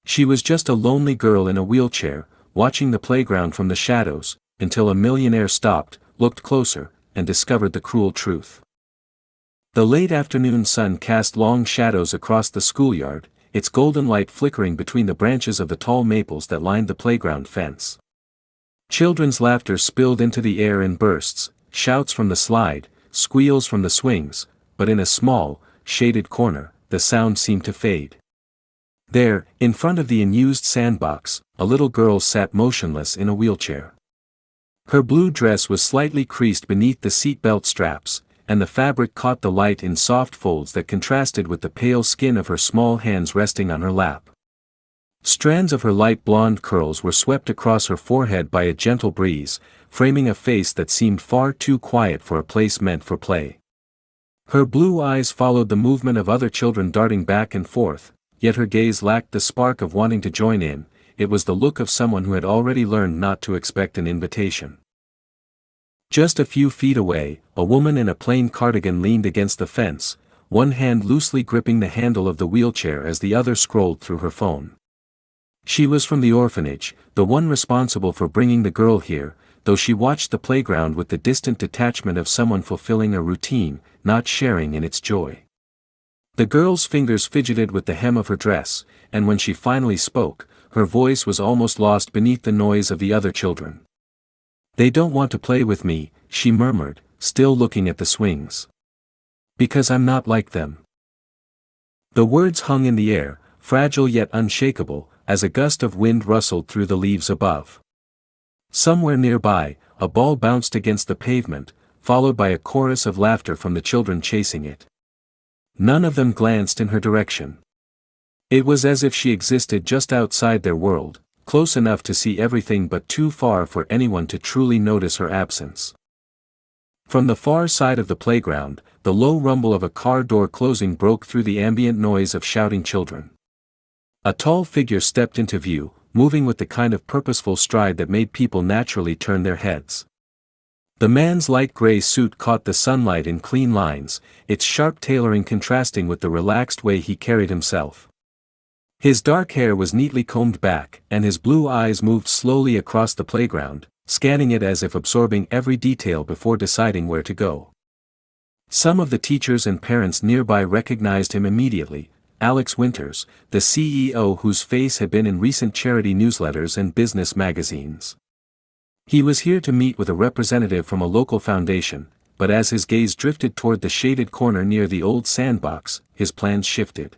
She was just a lonely girl in a wheelchair, watching the playground from the shadows, until a millionaire stopped, looked closer, and discovered the cruel truth. The late afternoon sun cast long shadows across the schoolyard, its golden light flickering between the branches of the tall maples that lined the playground fence. Children's laughter spilled into the air in bursts, shouts from the slide, squeals from the swings, but in a small, shaded corner, the sound seemed to fade. There, in front of the unused sandbox, a little girl sat motionless in a wheelchair. Her blue dress was slightly creased beneath the seatbelt straps, and the fabric caught the light in soft folds that contrasted with the pale skin of her small hands resting on her lap. Strands of her light blonde curls were swept across her forehead by a gentle breeze, framing a face that seemed far too quiet for a place meant for play. Her blue eyes followed the movement of other children darting back and forth, yet her gaze lacked the spark of wanting to join in. It was the look of someone who had already learned not to expect an invitation. Just a few feet away, a woman in a plain cardigan leaned against the fence, one hand loosely gripping the handle of the wheelchair as the other scrolled through her phone. She was from the orphanage, the one responsible for bringing the girl here, though she watched the playground with the distant detachment of someone fulfilling a routine, not sharing in its joy. The girl's fingers fidgeted with the hem of her dress, and when she finally spoke, her voice was almost lost beneath the noise of the other children. "They don't want to play with me," she murmured, still looking at the swings. "Because I'm not like them." The words hung in the air, fragile yet unshakable, as a gust of wind rustled through the leaves above. Somewhere nearby, a ball bounced against the pavement, followed by a chorus of laughter from the children chasing it. None of them glanced in her direction. It was as if she existed just outside their world, close enough to see everything but too far for anyone to truly notice her absence. From the far side of the playground, the low rumble of a car door closing broke through the ambient noise of shouting children. A tall figure stepped into view, moving with the kind of purposeful stride that made people naturally turn their heads. The man's light gray suit caught the sunlight in clean lines, its sharp tailoring contrasting with the relaxed way he carried himself. His dark hair was neatly combed back, and his blue eyes moved slowly across the playground, scanning it as if absorbing every detail before deciding where to go. Some of the teachers and parents nearby recognized him immediately: Alex Winters, the CEO whose face had been in recent charity newsletters and business magazines. He was here to meet with a representative from a local foundation, but as his gaze drifted toward the shaded corner near the old sandbox, his plans shifted.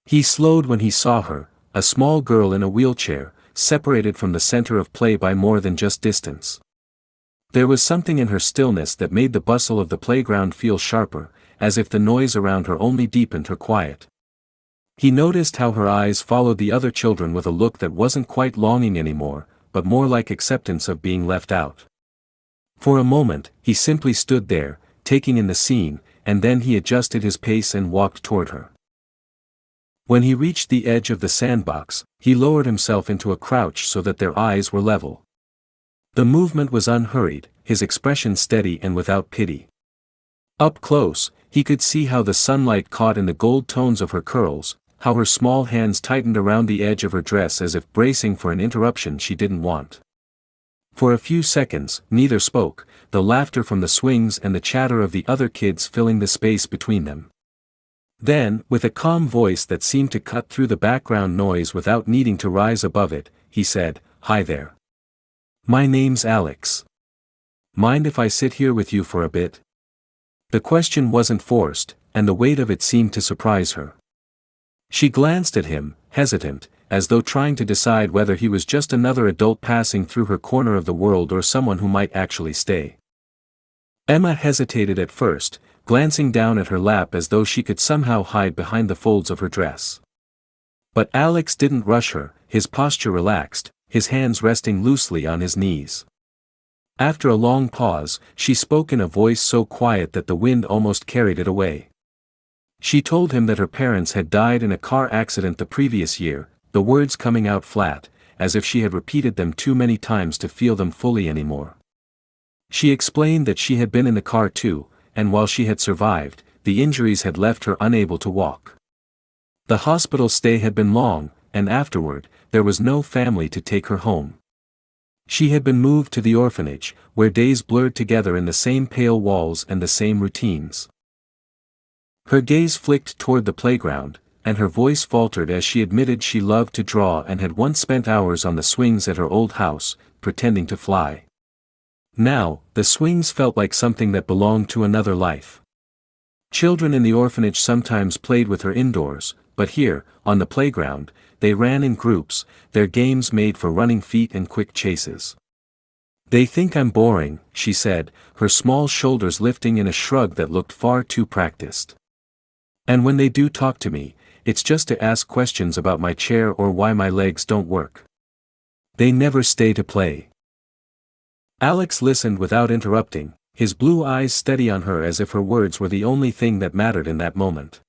He slowed when he saw her, a small girl in a wheelchair, separated from the center of play by more than just distance. There was something in her stillness that made the bustle of the playground feel sharper, as if the noise around her only deepened her quiet. He noticed how her eyes followed the other children with a look that wasn't quite longing anymore, but more like acceptance of being left out. For a moment, he simply stood there, taking in the scene, and then he adjusted his pace and walked toward her. When he reached the edge of the sandbox, he lowered himself into a crouch so that their eyes were level. The movement was unhurried, his expression steady and without pity. Up close, he could see how the sunlight caught in the gold tones of her curls, how her small hands tightened around the edge of her dress as if bracing for an interruption she didn't want. For a few seconds, neither spoke, the laughter from the swings and the chatter of the other kids filling the space between them. Then, with a calm voice that seemed to cut through the background noise without needing to rise above it, he said, "Hi there. My name's Alex. Mind if I sit here with you for a bit?" The question wasn't forced, and the weight of it seemed to surprise her. She glanced at him, hesitant, as though trying to decide whether he was just another adult passing through her corner of the world or someone who might actually stay. Emma hesitated at first, glancing down at her lap as though she could somehow hide behind the folds of her dress. But Alex didn't rush her, his posture relaxed, his hands resting loosely on his knees. After a long pause, she spoke in a voice so quiet that the wind almost carried it away. She told him that her parents had died in a car accident the previous year, the words coming out flat, as if she had repeated them too many times to feel them fully anymore. She explained that she had been in the car too, and while she had survived, the injuries had left her unable to walk. The hospital stay had been long, and afterward, there was no family to take her home. She had been moved to the orphanage, where days blurred together in the same pale walls and the same routines. Her gaze flicked toward the playground, and her voice faltered as she admitted she loved to draw and had once spent hours on the swings at her old house, pretending to fly. Now, the swings felt like something that belonged to another life. Children in the orphanage sometimes played with her indoors, but here, on the playground, they ran in groups, their games made for running feet and quick chases. "They think I'm boring," she said, her small shoulders lifting in a shrug that looked far too practiced. "And when they do talk to me, it's just to ask questions about my chair or why my legs don't work. They never stay to play." Alex listened without interrupting, his blue eyes steady on her as if her words were the only thing that mattered in that moment.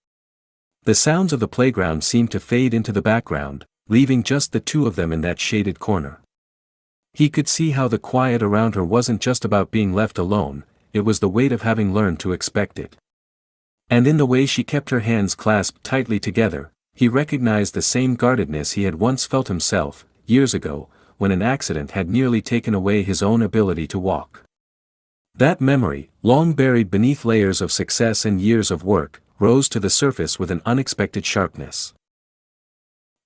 The sounds of the playground seemed to fade into the background, leaving just the two of them in that shaded corner. He could see how the quiet around her wasn't just about being left alone, it was the weight of having learned to expect it. And in the way she kept her hands clasped tightly together, he recognized the same guardedness he had once felt himself, years ago, when an accident had nearly taken away his own ability to walk. That memory, long buried beneath layers of success and years of work, rose to the surface with an unexpected sharpness.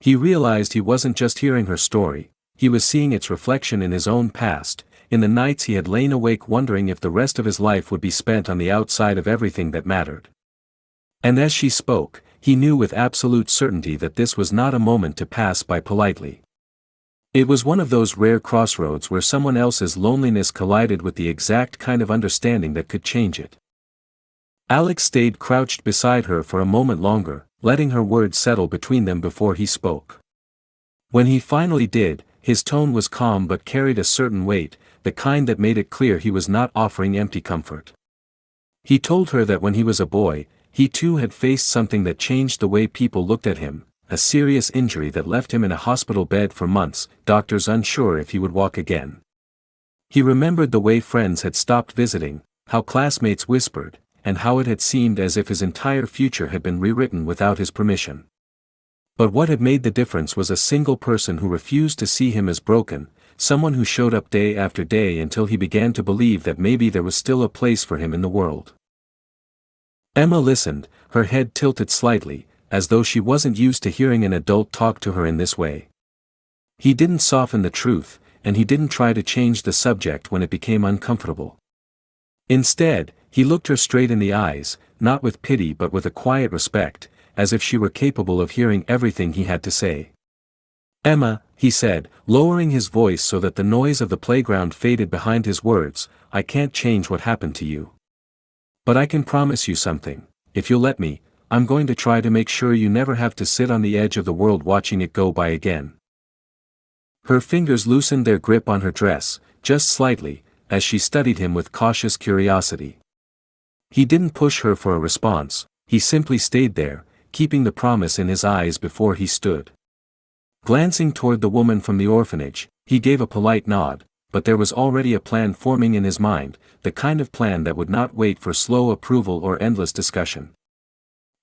He realized he wasn't just hearing her story, he was seeing its reflection in his own past, in the nights he had lain awake wondering if the rest of his life would be spent on the outside of everything that mattered. And as she spoke, he knew with absolute certainty that this was not a moment to pass by politely. It was one of those rare crossroads where someone else's loneliness collided with the exact kind of understanding that could change it. Alex stayed crouched beside her for a moment longer, letting her words settle between them before he spoke. When he finally did, his tone was calm but carried a certain weight, the kind that made it clear he was not offering empty comfort. He told her that when he was a boy, he too had faced something that changed the way people looked at him, a serious injury that left him in a hospital bed for months, doctors unsure if he would walk again. He remembered the way friends had stopped visiting, how classmates whispered, and how it had seemed as if his entire future had been rewritten without his permission. But what had made the difference was a single person who refused to see him as broken, someone who showed up day after day until he began to believe that maybe there was still a place for him in the world. Emma listened, her head tilted slightly, as though she wasn't used to hearing an adult talk to her in this way. He didn't soften the truth, and he didn't try to change the subject when it became uncomfortable. Instead, he looked her straight in the eyes, not with pity but with a quiet respect, as if she were capable of hearing everything he had to say. "Emma," he said, lowering his voice so that the noise of the playground faded behind his words, "I can't change what happened to you. But I can promise you something, if you'll let me, I'm going to try to make sure you never have to sit on the edge of the world watching it go by again." Her fingers loosened their grip on her dress, just slightly, as she studied him with cautious curiosity. He didn't push her for a response, he simply stayed there, keeping the promise in his eyes before he stood. Glancing toward the woman from the orphanage, he gave a polite nod, but there was already a plan forming in his mind, the kind of plan that would not wait for slow approval or endless discussion.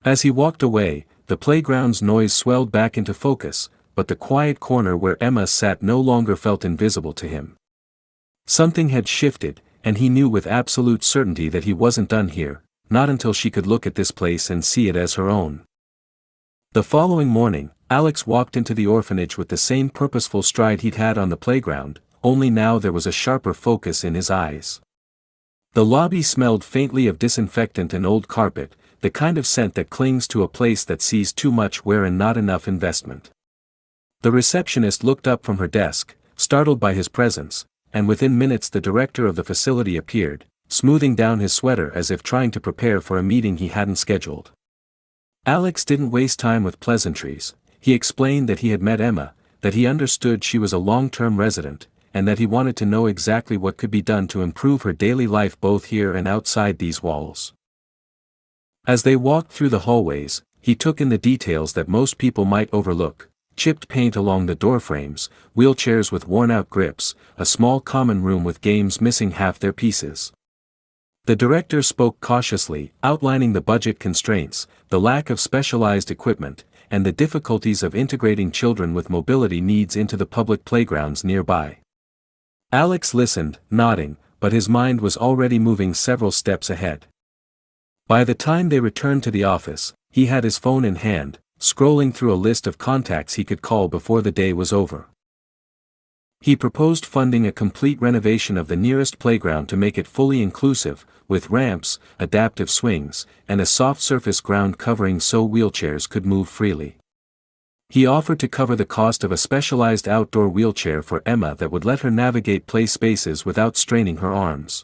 As he walked away, the playground's noise swelled back into focus, but the quiet corner where Emma sat no longer felt invisible to him. Something had shifted, and he knew with absolute certainty that he wasn't done here, not until she could look at this place and see it as her own. The following morning, Alex walked into the orphanage with the same purposeful stride he'd had on the playground, only now there was a sharper focus in his eyes. The lobby smelled faintly of disinfectant and old carpet, the kind of scent that clings to a place that sees too much wear and not enough investment. The receptionist looked up from her desk, startled by his presence, and within minutes the director of the facility appeared, smoothing down his sweater as if trying to prepare for a meeting he hadn't scheduled. Alex didn't waste time with pleasantries. He explained that he had met Emma, that he understood she was a long-term resident, and that he wanted to know exactly what could be done to improve her daily life both here and outside these walls. As they walked through the hallways, he took in the details that most people might overlook: chipped paint along the doorframes, wheelchairs with worn-out grips, a small common room with games missing half their pieces. The director spoke cautiously, outlining the budget constraints, the lack of specialized equipment, and the difficulties of integrating children with mobility needs into the public playgrounds nearby. Alex listened, nodding, but his mind was already moving several steps ahead. By the time they returned to the office, he had his phone in hand, scrolling through a list of contacts he could call before the day was over. He proposed funding a complete renovation of the nearest playground to make it fully inclusive, with ramps, adaptive swings, and a soft surface ground covering so wheelchairs could move freely. He offered to cover the cost of a specialized outdoor wheelchair for Emma that would let her navigate play spaces without straining her arms.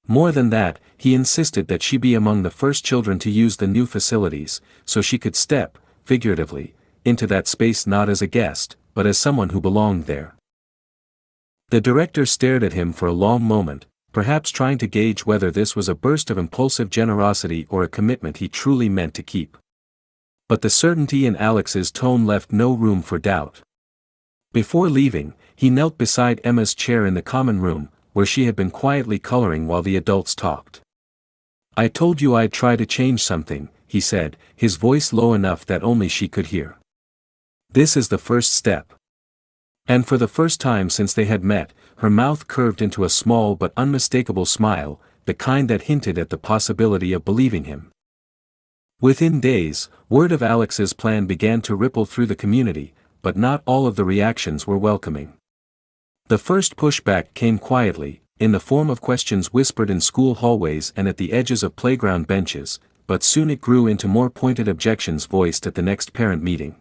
More than that, he insisted that she be among the first children to use the new facilities, so she could step, figuratively, into that space not as a guest, but as someone who belonged there. The director stared at him for a long moment, perhaps trying to gauge whether this was a burst of impulsive generosity or a commitment he truly meant to keep. But the certainty in Alex's tone left no room for doubt. Before leaving, he knelt beside Emma's chair in the common room, where she had been quietly coloring while the adults talked. "I told you I'd try to change something," he said, his voice low enough that only she could hear. "This is the first step." And for the first time since they had met, her mouth curved into a small but unmistakable smile, the kind that hinted at the possibility of believing him. Within days, word of Alex's plan began to ripple through the community, but not all of the reactions were welcoming. The first pushback came quietly, in the form of questions whispered in school hallways and at the edges of playground benches, but soon it grew into more pointed objections voiced at the next parent meeting.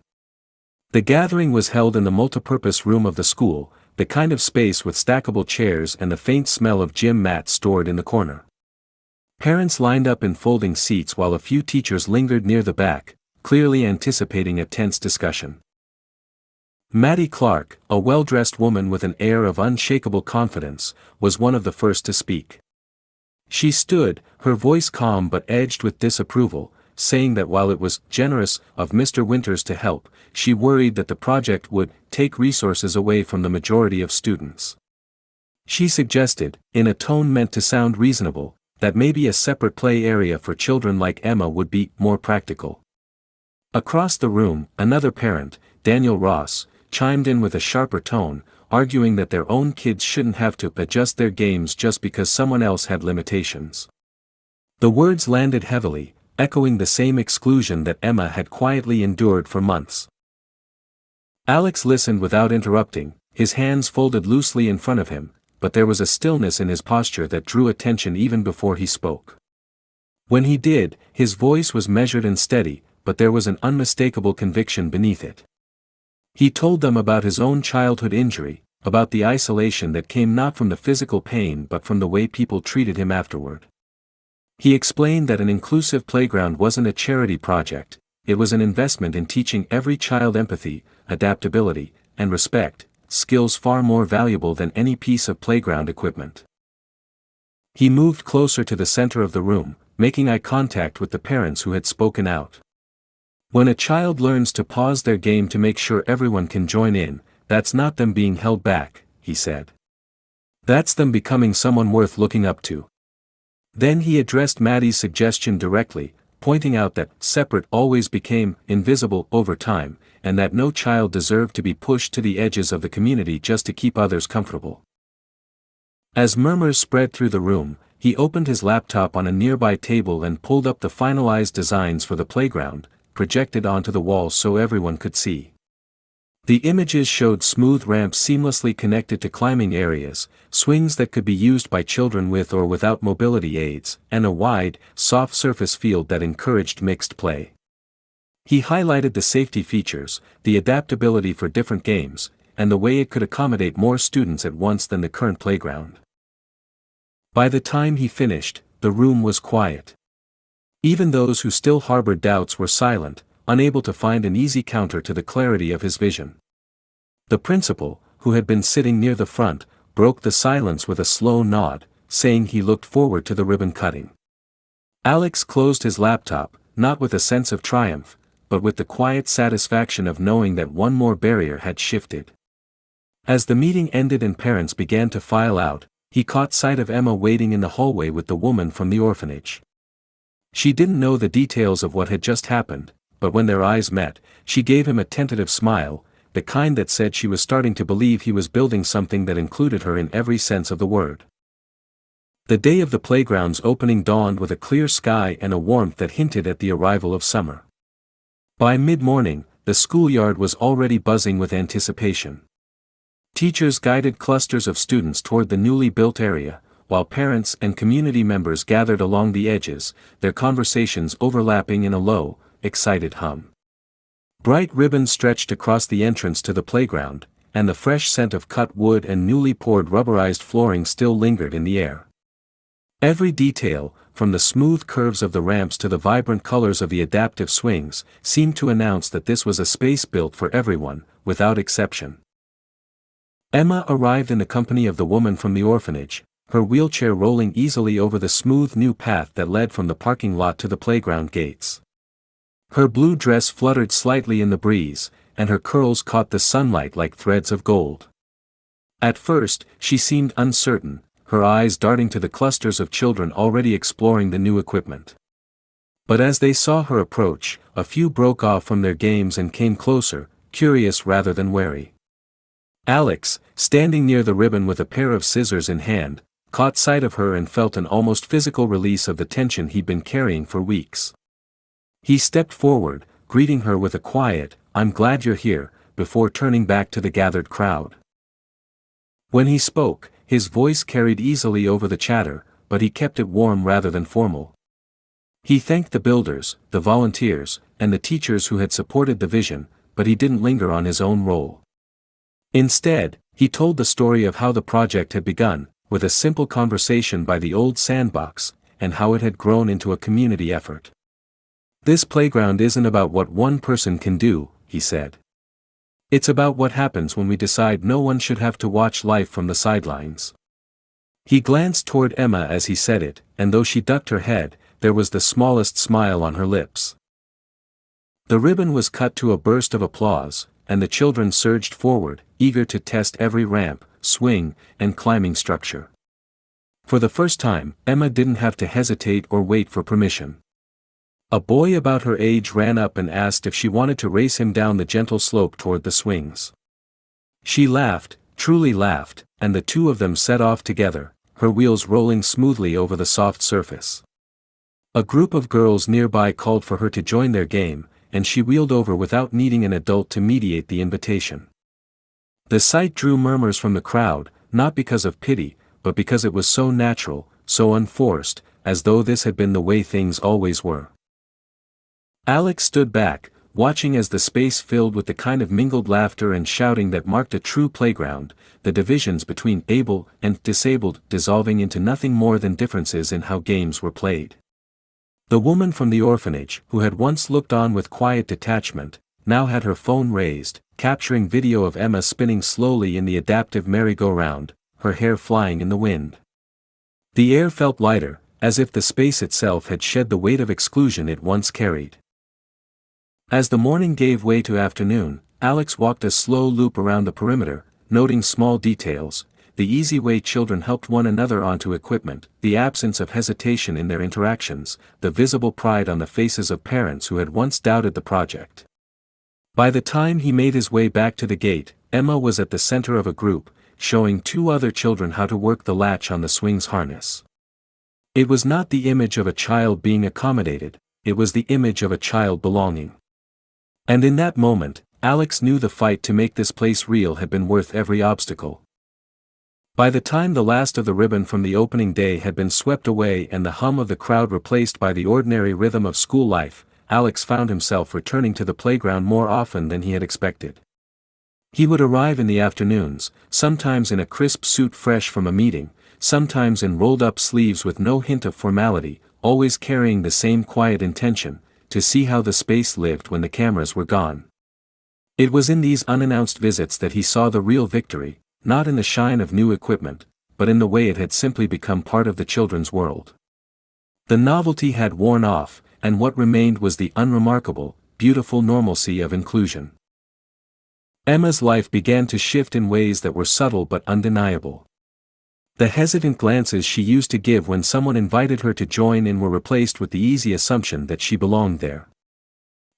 The gathering was held in the multipurpose room of the school, the kind of space with stackable chairs and the faint smell of gym mats stored in the corner. Parents lined up in folding seats while a few teachers lingered near the back, clearly anticipating a tense discussion. Maddie Clark, a well-dressed woman with an air of unshakable confidence, was one of the first to speak. She stood, her voice calm but edged with disapproval, saying that while it was generous of Mr. Winters to help, she worried that the project would take resources away from the majority of students. She suggested, in a tone meant to sound reasonable, that maybe a separate play area for children like Emma would be more practical. Across the room, another parent, Daniel Ross, chimed in with a sharper tone, arguing that their own kids shouldn't have to adjust their games just because someone else had limitations. The words landed heavily, echoing the same exclusion that Emma had quietly endured for months. Alex listened without interrupting, his hands folded loosely in front of him, but there was a stillness in his posture that drew attention even before he spoke. When he did, his voice was measured and steady, but there was an unmistakable conviction beneath it. He told them about his own childhood injury, about the isolation that came not from the physical pain but from the way people treated him afterward. He explained that an inclusive playground wasn't a charity project, it was an investment in teaching every child empathy, adaptability, and respect, skills far more valuable than any piece of playground equipment. He moved closer to the center of the room, making eye contact with the parents who had spoken out. When a child learns to pause their game to make sure everyone can join in, that's not them being held back, he said. That's them becoming someone worth looking up to. Then he addressed Maddie's suggestion directly, pointing out that separate always became invisible over time, and that no child deserved to be pushed to the edges of the community just to keep others comfortable. As murmurs spread through the room, he opened his laptop on a nearby table and pulled up the finalized designs for the playground, projected onto the wall so everyone could see. The images showed smooth ramps seamlessly connected to climbing areas, swings that could be used by children with or without mobility aids, and a wide, soft surface field that encouraged mixed play. He highlighted the safety features, the adaptability for different games, and the way it could accommodate more students at once than the current playground. By the time he finished, the room was quiet. Even those who still harbored doubts were silent, unable to find an easy counter to the clarity of his vision. The principal, who had been sitting near the front, broke the silence with a slow nod, saying he looked forward to the ribbon cutting. Alex closed his laptop, not with a sense of triumph, but with the quiet satisfaction of knowing that one more barrier had shifted. As the meeting ended and parents began to file out, he caught sight of Emma waiting in the hallway with the woman from the orphanage. She didn't know the details of what had just happened, but when their eyes met, she gave him a tentative smile, the kind that said she was starting to believe he was building something that included her in every sense of the word. The day of the playground's opening dawned with a clear sky and a warmth that hinted at the arrival of summer. By mid-morning, the schoolyard was already buzzing with anticipation. Teachers guided clusters of students toward the newly built area, while parents and community members gathered along the edges, their conversations overlapping in a low, excited hum. Bright ribbons stretched across the entrance to the playground, and the fresh scent of cut wood and newly poured rubberized flooring still lingered in the air. Every detail, from the smooth curves of the ramps to the vibrant colors of the adaptive swings, seemed to announce that this was a space built for everyone, without exception. Emma arrived in the company of the woman from the orphanage, her wheelchair rolling easily over the smooth new path that led from the parking lot to the playground gates. Her blue dress fluttered slightly in the breeze, and her curls caught the sunlight like threads of gold. At first, she seemed uncertain, her eyes darting to the clusters of children already exploring the new equipment. But as they saw her approach, a few broke off from their games and came closer, curious rather than wary. Alex, standing near the ribbon with a pair of scissors in hand, caught sight of her and felt an almost physical release of the tension he'd been carrying for weeks. He stepped forward, greeting her with a quiet, "I'm glad you're here," before turning back to the gathered crowd. When he spoke, his voice carried easily over the chatter, but he kept it warm rather than formal. He thanked the builders, the volunteers, and the teachers who had supported the vision, but he didn't linger on his own role. Instead, he told the story of how the project had begun, with a simple conversation by the old sandbox, and how it had grown into a community effort. "This playground isn't about what one person can do," he said. "It's about what happens when we decide no one should have to watch life from the sidelines." He glanced toward Emma as he said it, and though she ducked her head, there was the smallest smile on her lips. The ribbon was cut to a burst of applause, and the children surged forward, eager to test every ramp, swing, and climbing structure. For the first time, Emma didn't have to hesitate or wait for permission. A boy about her age ran up and asked if she wanted to race him down the gentle slope toward the swings. She laughed, truly laughed, and the two of them set off together, her wheels rolling smoothly over the soft surface. A group of girls nearby called for her to join their game, and she wheeled over without needing an adult to mediate the invitation. The sight drew murmurs from the crowd, not because of pity, but because it was so natural, so unforced, as though this had been the way things always were. Alex stood back, watching as the space filled with the kind of mingled laughter and shouting that marked a true playground, the divisions between able and disabled dissolving into nothing more than differences in how games were played. The woman from the orphanage, who had once looked on with quiet detachment, now had her phone raised, capturing video of Emma spinning slowly in the adaptive merry-go-round, her hair flying in the wind. The air felt lighter, as if the space itself had shed the weight of exclusion it once carried. As the morning gave way to afternoon, Alex walked a slow loop around the perimeter, noting small details, the easy way children helped one another onto equipment, the absence of hesitation in their interactions, the visible pride on the faces of parents who had once doubted the project. By the time he made his way back to the gate, Emma was at the center of a group, showing two other children how to work the latch on the swing's harness. It was not the image of a child being accommodated, it was the image of a child belonging. And in that moment, Alex knew the fight to make this place real had been worth every obstacle. By the time the last of the ribbon from the opening day had been swept away and the hum of the crowd replaced by the ordinary rhythm of school life, Alex found himself returning to the playground more often than he had expected. He would arrive in the afternoons, sometimes in a crisp suit fresh from a meeting, sometimes in rolled-up sleeves with no hint of formality, always carrying the same quiet intention, to see how the space lived when the cameras were gone. It was in these unannounced visits that he saw the real victory, not in the shine of new equipment, but in the way it had simply become part of the children's world. The novelty had worn off, and what remained was the unremarkable, beautiful normalcy of inclusion. Emma's life began to shift in ways that were subtle but undeniable. The hesitant glances she used to give when someone invited her to join in were replaced with the easy assumption that she belonged there.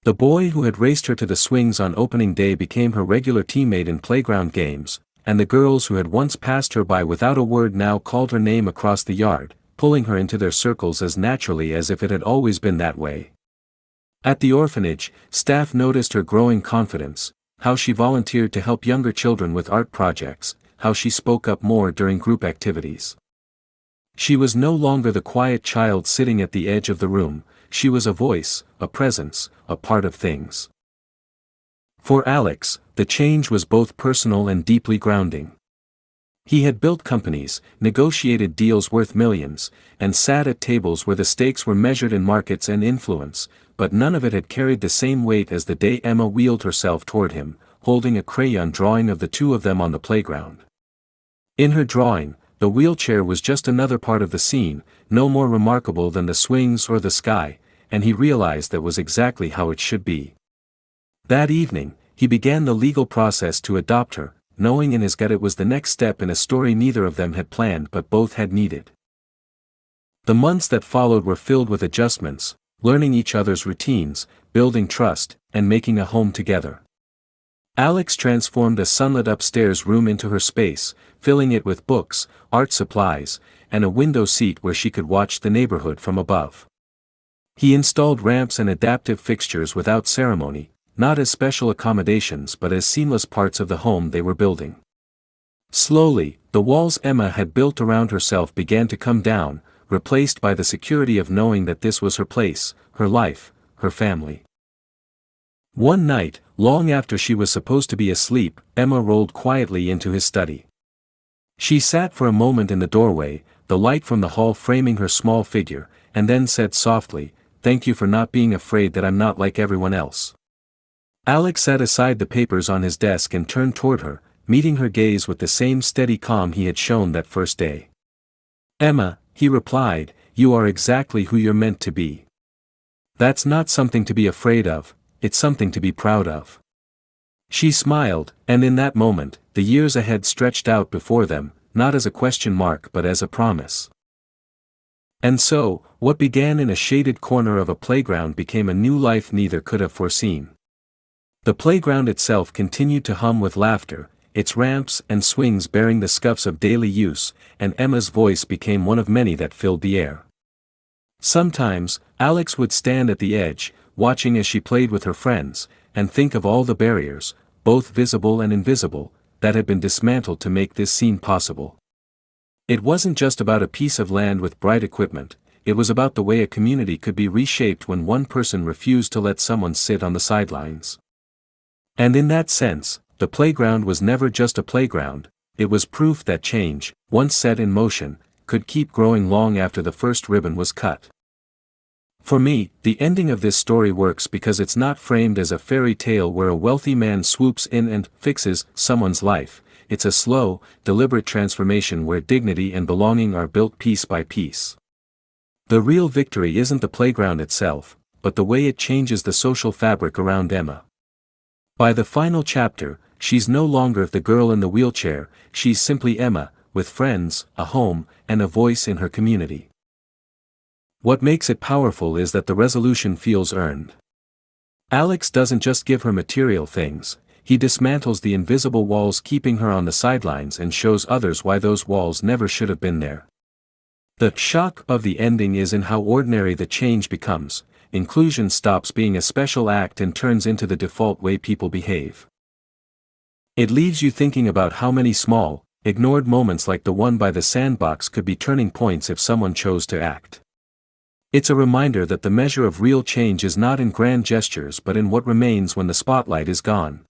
The boy who had raced her to the swings on opening day became her regular teammate in playground games, and the girls who had once passed her by without a word now called her name across the yard, pulling her into their circles as naturally as if it had always been that way. At the orphanage, staff noticed her growing confidence, how she volunteered to help younger children with art projects, how she spoke up more during group activities. She was no longer the quiet child sitting at the edge of the room, she was a voice, a presence, a part of things. For Alex, the change was both personal and deeply grounding. He had built companies, negotiated deals worth millions, and sat at tables where the stakes were measured in markets and influence, but none of it had carried the same weight as the day Emma wheeled herself toward him, holding a crayon drawing of the two of them on the playground. In her drawing, the wheelchair was just another part of the scene, no more remarkable than the swings or the sky, and he realized that was exactly how it should be. That evening, he began the legal process to adopt her, knowing in his gut it was the next step in a story neither of them had planned but both had needed. The months that followed were filled with adjustments, learning each other's routines, building trust, and making a home together. Alex transformed a sunlit upstairs room into her space, filling it with books, art supplies, and a window seat where she could watch the neighborhood from above. He installed ramps and adaptive fixtures without ceremony, not as special accommodations but as seamless parts of the home they were building. Slowly, the walls Emma had built around herself began to come down, replaced by the security of knowing that this was her place, her life, her family. One night, long after she was supposed to be asleep, Emma rolled quietly into his study. She sat for a moment in the doorway, the light from the hall framing her small figure, and then said softly, "Thank you for not being afraid that I'm not like everyone else." Alex set aside the papers on his desk and turned toward her, meeting her gaze with the same steady calm he had shown that first day. "Emma," he replied, "you are exactly who you're meant to be. That's not something to be afraid of, it's something to be proud of." She smiled, and in that moment, the years ahead stretched out before them, not as a question mark but as a promise. And so, what began in a shaded corner of a playground became a new life neither could have foreseen. The playground itself continued to hum with laughter, its ramps and swings bearing the scuffs of daily use, and Emma's voice became one of many that filled the air. Sometimes, Alex would stand at the edge, watching as she played with her friends, and think of all the barriers, both visible and invisible, that had been dismantled to make this scene possible. It wasn't just about a piece of land with bright equipment, it was about the way a community could be reshaped when one person refused to let someone sit on the sidelines. And in that sense, the playground was never just a playground, it was proof that change, once set in motion, could keep growing long after the first ribbon was cut. For me, the ending of this story works because it's not framed as a fairy tale where a wealthy man swoops in and fixes someone's life. It's a slow, deliberate transformation where dignity and belonging are built piece by piece. The real victory isn't the playground itself, but the way it changes the social fabric around Emma. By the final chapter, she's no longer the girl in the wheelchair, she's simply Emma, with friends, a home, and a voice in her community. What makes it powerful is that the resolution feels earned. Alex doesn't just give her material things, he dismantles the invisible walls keeping her on the sidelines and shows others why those walls never should have been there. The shock of the ending is in how ordinary the change becomes. Inclusion stops being a special act and turns into the default way people behave. It leaves you thinking about how many small, ignored moments like the one by the sandbox could be turning points if someone chose to act. It's a reminder that the measure of real change is not in grand gestures but in what remains when the spotlight is gone.